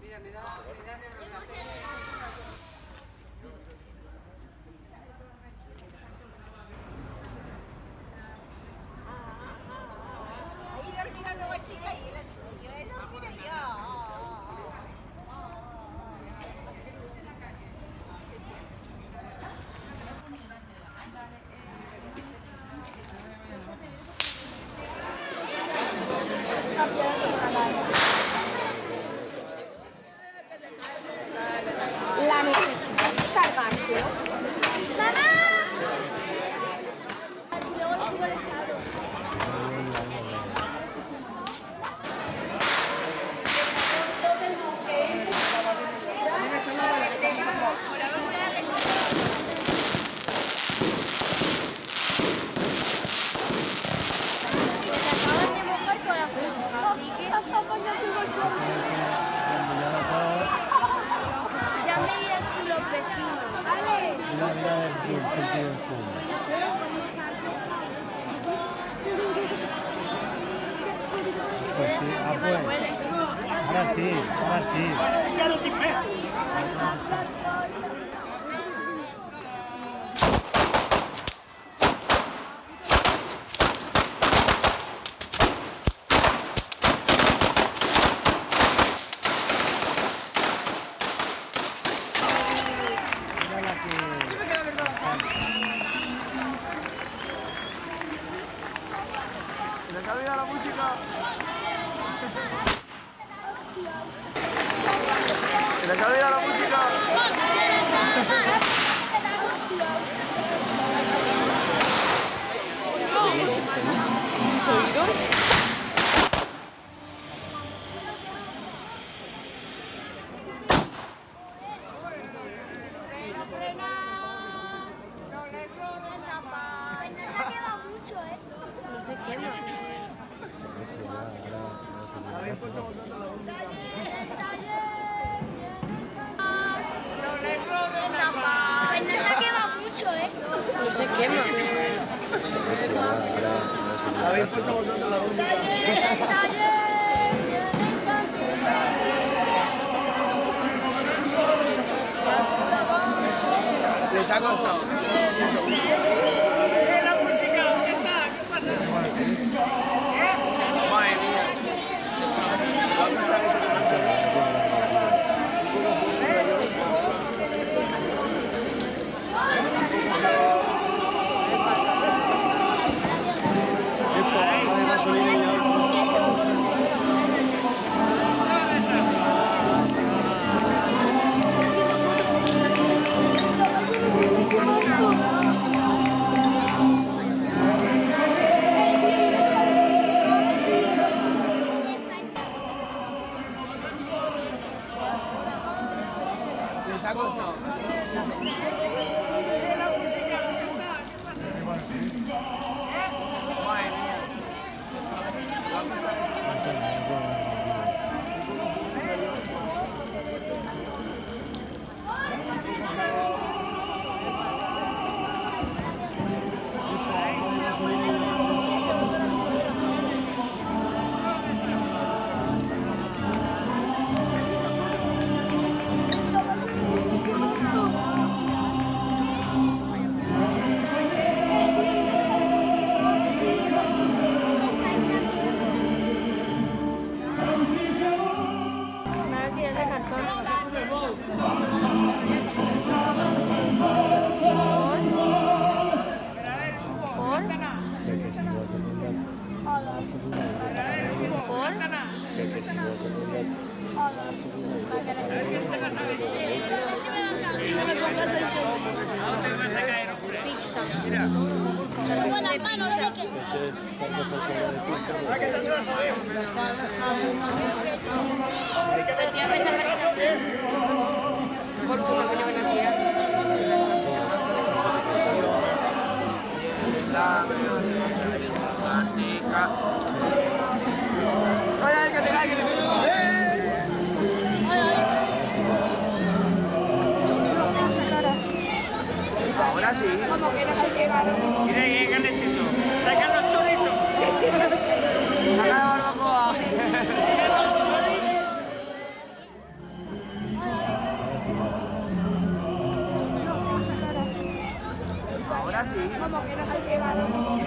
Mira, me da nerviosa. Ahí dormí la nueva chica y él dormir yo. La necesidad de cargárselo. ¡Mamá! Ya me dirán tú los vecinos. ¡Vale! Mira el sentido del zoom. Pues sí, pues. Ahora sí, ahora sí. Ya no te ves. ¡Se le la música! ¡Se le la música! No se quema. Pues no se quema mucho, ¿eh? No se quema. ¿Habéis puesto vosotros la música? Les ha costado. La música, ¿qué está? ¿Qué pasa? Madre mía. Les ha costado. Madre mía. Me lo tiras de cartón. ¿Por? Pizza. Subo las manos, sé que. Ahora sí. Como que no se llevaron. Mira, qué calentito. Sacan los chorizos. Saca la barbacoa. como que no sé qué balón.